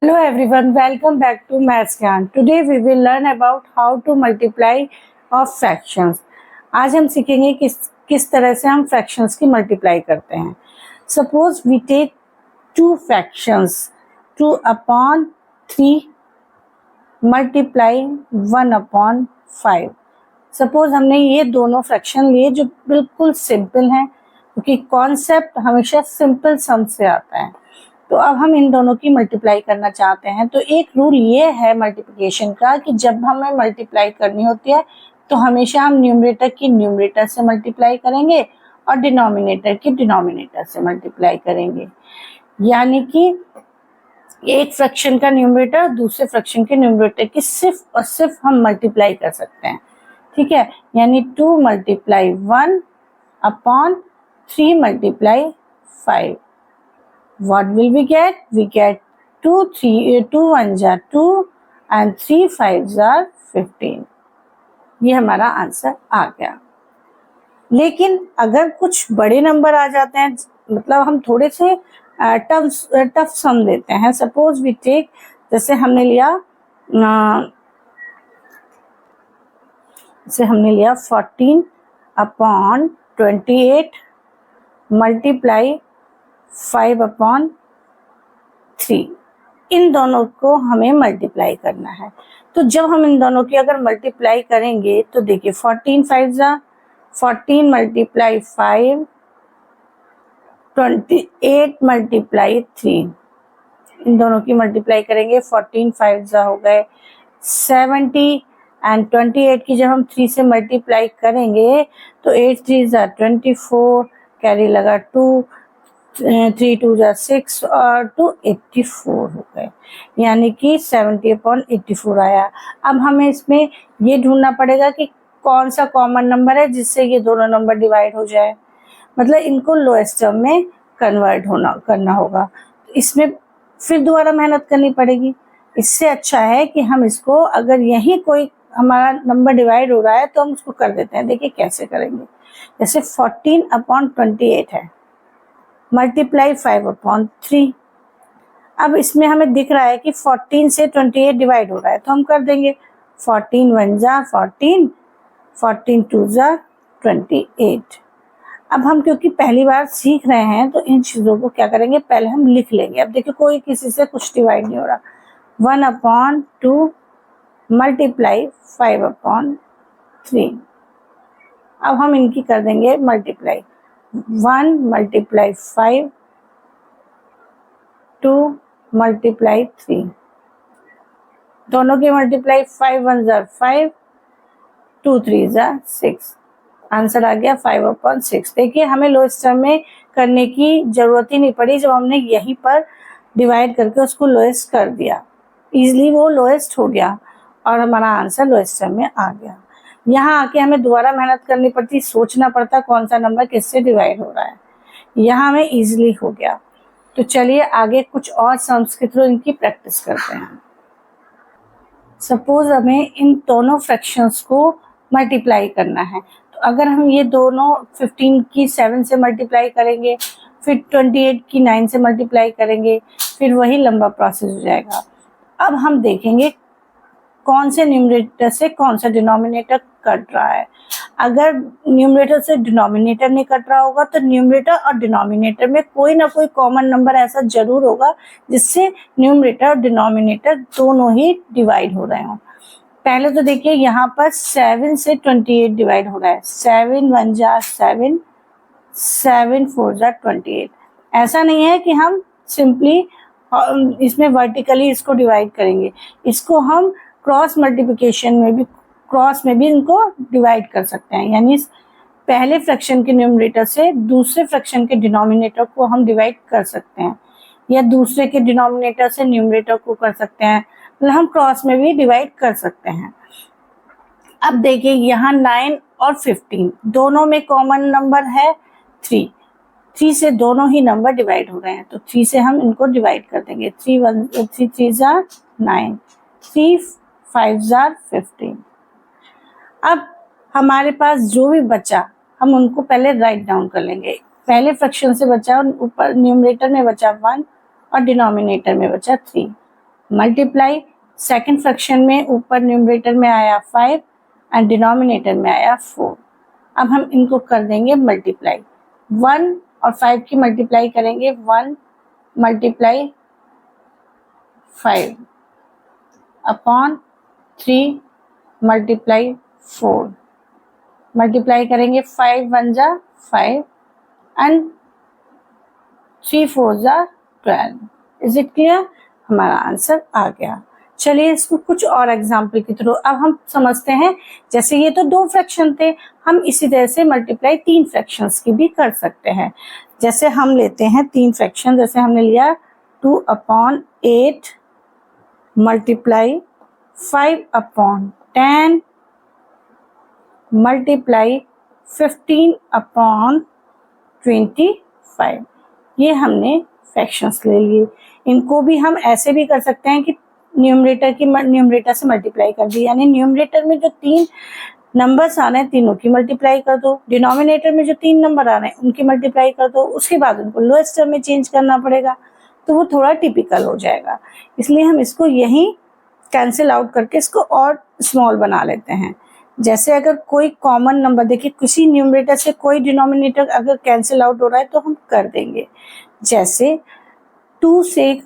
Hello everyone, welcome back to Maths Gyan. Today we will learn about how to multiply of fractions. आज हम सीखेंगे किस तरह से हम fractions की multiply करते हैं. Suppose we take two fractions, 2 upon 3 multiply 1 upon 5. Suppose हमने ये दोनों फ्रैक्शन लिए जो बिल्कुल सिंपल हैं, क्योंकि कॉन्सेप्ट हमेशा सिंपल सम से आता है. तो अब हम इन दोनों की मल्टीप्लाई करना चाहते हैं. तो एक रूल ये है मल्टीप्लिकेशन का कि जब हमें मल्टीप्लाई करनी होती है तो हमेशा हम न्यूमरेटर की न्यूमरेटर से मल्टीप्लाई करेंगे और डिनोमिनेटर की डिनोमिनेटर से मल्टीप्लाई करेंगे. यानी कि एक फ्रैक्शन का न्यूमरेटर दूसरे फ्रैक्शन के न्यूमरेटर की सिर्फ और सिर्फ हम मल्टीप्लाई कर सकते हैं. ठीक है, यानी 2 multiply 1 upon 3 multiply 5. What will we get? We get 2 1s are 2 and 3 5s are 15. ये हमारा आंसर आ गया. लेकिन अगर कुछ बड़े नंबर आ जाते हैं, मतलब हम थोड़े से टफ सम लेते हैं. सपोज वी टेक, जैसे हमने लिया 14 अपॉन 28 मल्टीप्लाई 5 अपॉन 3. इन दोनों को हमें मल्टीप्लाई करना है. तो जब हम इन दोनों की अगर मल्टीप्लाई करेंगे तो देखिए 14 5 14 मल्टीप्लाई 5 28 मल्टीप्लाई 3. इन दोनों की मल्टीप्लाई करेंगे. 14 5 हो गए 70 एंड 28 की जब हम 3 से मल्टीप्लाई करेंगे तो 8 3 24, कैरी लगा 2, 3 2 6 और 2 84 हो गए. यानी कि 70 अपॉन 84 आया. अब हमें इसमें ये ढूंढना पड़ेगा कि कौन सा कॉमन नंबर है जिससे ये दोनों नंबर डिवाइड हो जाए. मतलब इनको लोएस्ट टर्म में कन्वर्ट करना होगा. इसमें फिर दोबारा मेहनत करनी पड़ेगी. इससे अच्छा है कि हम इसको, अगर यही कोई हमारा नंबर डिवाइड हो रहा है तो हम उसको कर देते हैं. देखिए कैसे करेंगे. जैसे 14 अपॉन 28 है, मल्टीप्लाई 5 अपॉन 3. अब इसमें हमें दिख रहा है कि 14 से 28 डिवाइड हो रहा है तो हम कर देंगे. 14 1 14, 14 2 28. अब हम क्योंकि पहली बार सीख रहे हैं तो इन चीज़ों को क्या करेंगे, पहले हम लिख लेंगे. अब देखिए कोई किसी से कुछ डिवाइड नहीं हो रहा. 1 अपॉन 2 मल्टीप्लाई 5 अपॉन 3. अब हम इनकी कर देंगे मल्टीप्लाई. 1 multiply 5, 2 multiply 3. दोनों की मल्टीप्लाई 5 1 5, 2 3 6. आंसर आ गया 5 अपॉन 6. देखिए हमें लोएस्ट टर्म में करने की जरूरत ही नहीं पड़ी. जब हमने यहीं पर डिवाइड करके उसको लोएस्ट कर दिया, इजीली वो लोएस्ट हो गया और हमारा आंसर लोएस्ट टर्म में आ गया. यहाँ आके हमें दोबारा मेहनत करनी पड़ती, सोचना पड़ता कौन सा नंबर किससे डिवाइड हो रहा है. यहाँ हमें इजीली हो गया. तो चलिए आगे कुछ और सम्स के थ्रू इनकी प्रैक्टिस करते हैं. सपोज हमें इन दोनों फ्रैक्शंस को मल्टीप्लाई करना है. तो अगर हम ये दोनों 15 की 7 से मल्टीप्लाई करेंगे, फिर 28 की 9 से मल्टीप्लाई करेंगे, फिर वही लंबा प्रोसेस हो जाएगा. अब हम देखेंगे कौन से न्यूमरेटर से कौन सा डिनोमिनेटर कट रहा है. अगर न्यूमरेटर से डिनोमिनेटर नहीं कट रहा होगा तो न्यूमरेटर और डिनोमिनेटर में कोई ना कोई कॉमन नंबर ऐसा जरूर होगा जिससे न्यूमरेटर और डिनोमिनेटर दोनों ही डिवाइड हो रहे हों. पहले तो देखिए यहाँ पर 7 से 28 डिवाइड हो रहा है. 7 1 7, 7 4 28. ऐसा नहीं है कि हम सिंपली इसमें वर्टिकली इसको डिवाइड करेंगे. इसको हम क्रॉस मल्टीप्लिकेशन में भी इनको डिवाइड कर सकते हैं. यानी पहले फ्रैक्शन के न्यूमरेटर से दूसरे फ्रैक्शन के डिनोमिनेटर को हम डिवाइड कर सकते हैं, या दूसरे के डिनोमिनेटर से न्यूमरेटर को कर सकते हैं. मतलब हम क्रॉस में भी डिवाइड कर सकते हैं. अब देखिए यहाँ 9 और 15 दोनों में कॉमन नंबर है 3. 3 से दोनों ही नंबर डिवाइड हो रहे हैं तो 3 से हम इनको डिवाइड कर देंगे. 3 3 9, 3 5 15. अब हमारे पास जो भी बचा हम उनको पहले राइट डाउन कर लेंगे. पहले फ्रैक्शन से बचा, ऊपर न्यूमरेटर में बचा 1 और डिनोमिनेटर में बचा 3. मल्टीप्लाई सेकंड फ्रैक्शन में ऊपर न्यूमरेटर में आया 5 एंड डिनोमिनेटर में आया 4। अब हम इनको कर देंगे मल्टीप्लाई, 1 और 5 की मल्टीप्लाई करेंगे, 1 मल्टीप्लाई 5 अपॉन 3 मल्टीप्लाई 4, मल्टीप्लाई करेंगे 5 1 जा 5 एंड 3 4 जा 12। Is it clear? हमारा आंसर आ गया। चलिए इसको कुछ और एग्जाम्पल के थ्रू अब हम समझते हैं। जैसे ये तो 2 फ्रैक्शन थे, हम इसी तरह से मल्टीप्लाई 3 फ्रैक्शंस की भी कर सकते हैं। जैसे हम लेते हैं 3 फ्रैक्शन, जैसे हमने लिया 2 upon 8 multiply 5 upon 10 multiply 15 upon 25। ये हमने फ्रैक्शंस ले लिए। इनको भी हम ऐसे भी कर सकते हैं कि न्यूमरेटर से मल्टीप्लाई कर दी, यानी न्यूमरेटर में जो 3 नंबर्स आ रहे हैं तीनों की मल्टीप्लाई कर दो, डिनोमिनेटर में जो 3 नंबर आ रहे हैं उनकी मल्टीप्लाई कर दो, उसके बाद उनको लोएस्ट टर्म में चेंज करना पड़ेगा, तो वो थोड़ा टिपिकल हो जाएगा। इसलिए हम इसको यहीं कैंसिल आउट करके इसको और स्मॉल बना लेते हैं। जैसे अगर कोई कॉमन नंबर, देखिए किसी न्यूमरेटर से कोई डिनोमिनेटर अगर कैंसिल आउट हो रहा है तो हम कर देंगे। जैसे 2 से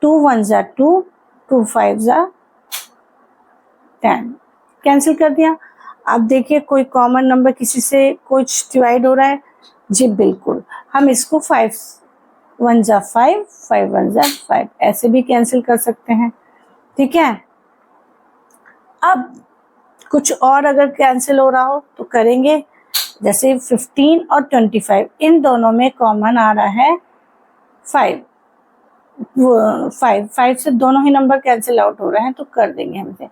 2 1 जा 2, 2 5 जा 10, कैंसिल कर दिया। अब देखिए कोई कॉमन नंबर किसी से कुछ डिवाइड हो रहा है, जी बिल्कुल, हम इसको 5 1 जा 5, 5 1 जा 5 ऐसे भी कैंसिल कर सकते हैं। ठीक है, अब कुछ और अगर कैंसिल हो रहा हो तो करेंगे। जैसे 15 और 25, इन दोनों में कॉमन आ रहा है 5 से दोनों ही नंबर कैंसिल आउट हो रहे हैं, तो कर देंगे हम इसे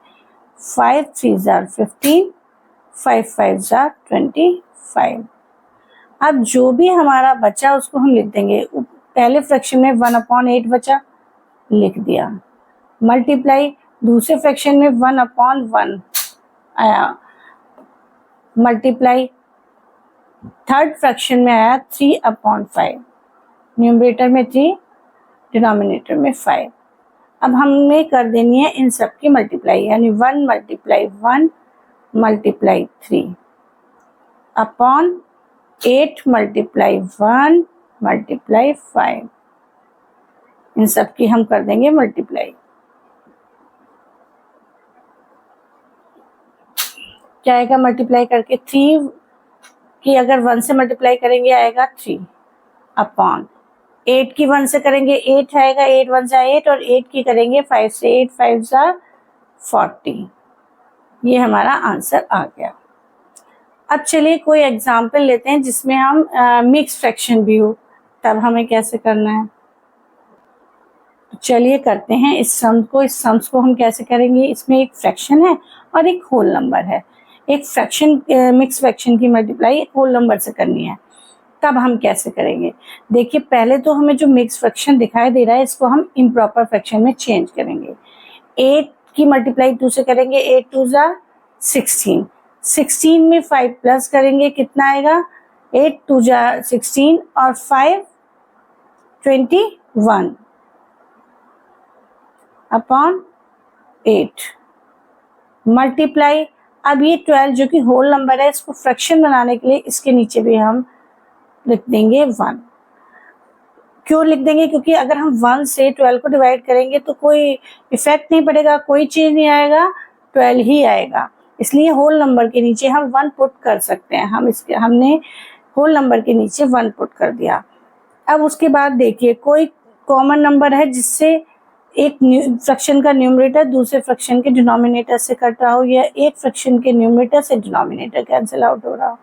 5 3 जार 15, 5 5 जार 25। अब जो भी हमारा बचा उसको हम लिख देंगे। पहले फ्रैक्शन में 1/8 बचा, लिख दिया। मल्टीप्लाई दूसरे फ्रैक्शन में 1/1 आया, मल्टीप्लाई थर्ड फ्रैक्शन में आया 3/5, न्यूमरेटर में 3 डिनोमिनेटर में 5। अब हमें कर देनी है इन सब की मल्टीप्लाई, यानी 1 multiply 1 multiply 3 upon 8 multiply 1 multiply 5। इन सब की हम कर देंगे मल्टीप्लाई। क्या आएगा मल्टीप्लाई करके? 3 की अगर 1 से मल्टीप्लाई करेंगे आएगा 3 अपॉन 8 की 1 से करेंगे 8 आएगा, 8 1 जा 8, और 8 की करेंगे 5 से 8 5 जा 40। ये हमारा आंसर आ गया। अब चलिए कोई एग्जाम्पल लेते हैं जिसमें हम मिक्स फ्रैक्शन भी हो, तब हमें कैसे करना है। तो चलिए करते हैं इस सम्स को हम कैसे करेंगे। इसमें एक फ्रैक्शन है और एक होल नंबर है। एक फ्रैक्शन मिक्स फ्रैक्शन की मल्टीप्लाई एक होल नंबर से करनी है, तब हम कैसे करेंगे। देखिए पहले तो हमें जो मिक्स फ्रैक्शन दिखाई दे रहा है इसको हम इम्प्रॉपर फ्रैक्शन में चेंज करेंगे। 8 की मल्टीप्लाई 2 से करेंगे, 8 2 जा 16, 16 में 5 प्लस करेंगे, कितना आएगा 8 2 जा 16 और 5 21 अपॉन 8 मल्टीप्लाई। अब ये 12 जो कि होल नंबर है, इसको फ्रैक्शन बनाने के लिए इसके नीचे भी हम लिख देंगे 1। क्यों लिख देंगे? क्योंकि अगर हम 1 से 12 को डिवाइड करेंगे तो कोई इफेक्ट नहीं पड़ेगा, कोई चेंज नहीं आएगा, 12 ही आएगा। इसलिए होल नंबर के नीचे हम 1 पुट कर सकते हैं। हमने होल नंबर के नीचे 1 पुट कर दिया। अब उसके बाद देखिए कोई कॉमन नंबर है जिससे एक फ्रैक्शन का न्यूमरेटर दूसरे फ्रैक्शन के डिनोमिनेटर से कट रहा हो, या एक फ्रैक्शन के न्यूमरेटर से डिनोमिनेटर कैंसिल आउट हो रहा हो।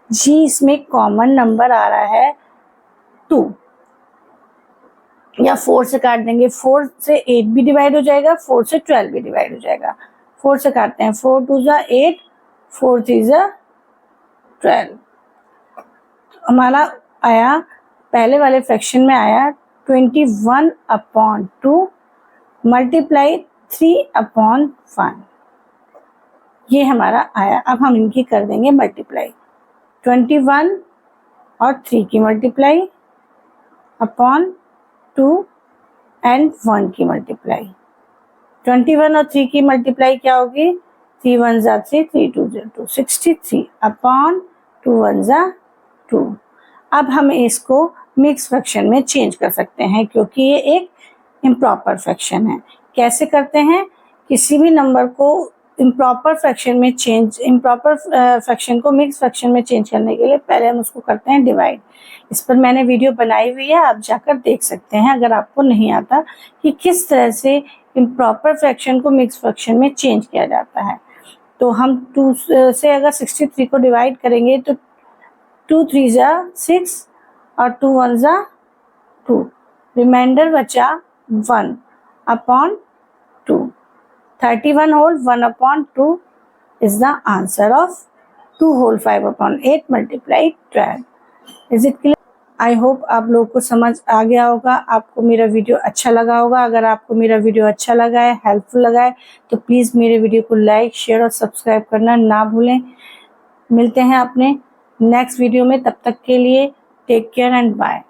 जी इसमें कॉमन नंबर आ रहा है 2, या 4 से काट देंगे। 4 से 8 भी डिवाइड हो जाएगा, 4 से 12 भी डिवाइड हो जाएगा। 4 से काटते हैं, 4 2 जा 8, 4 3 जा 12। हमारा आया पहले वाले फ्रैक्शन में आया 21/2 मल्टीप्लाई 3/1। ये हमारा आया। अब हम इनकी कर देंगे मल्टीप्लाई, 21 और 3 की मल्टीप्लाई अपॉन 2 एंड 1 की मल्टीप्लाई। 21 और 3 की मल्टीप्लाई क्या होगी, 3 1 जा 3, 3 2 जा 2, 63 अपॉन 2 1 जा 2। अब हम इसको मिक्स फ्रैक्शन में चेंज कर सकते हैं क्योंकि ये एक इम्प्रॉपर फ्रैक्शन है। कैसे करते हैं, किसी भी नंबर को इम्प्रॉपर फ्रैक्शन को मिक्स फ्रैक्शन में चेंज करने के लिए पहले हम उसको करते हैं डिवाइड। इस पर मैंने वीडियो बनाई हुई है, आप जाकर देख सकते हैं अगर आपको नहीं आता कि किस तरह से इम्प्रॉपर फ्रैक्शन को मिक्स फ्रैक्शन में चेंज किया जाता है। तो हम 2 से अगर 63 को डिवाइड करेंगे तो 2 3 जा 6 और 2 1 जा 2, रिमाइंडर बचा 1 upon 2। 31 whole 1 upon 2 is the answer of 2 whole 5 upon 8 multiplied 12. Is it clear? I hope आप लोगों को समझ आ गया होगा, आपको मेरा वीडियो अच्छा लगा होगा। अगर आपको मेरा वीडियो अच्छा लगा है, हेल्पफुल लगा है, तो प्लीज़ मेरे वीडियो को लाइक, शेयर और सब्सक्राइब करना ना भूलें। मिलते हैं अपने नेक्स्ट वीडियो में, तब तक के लिए टेक केयर एंड बाय।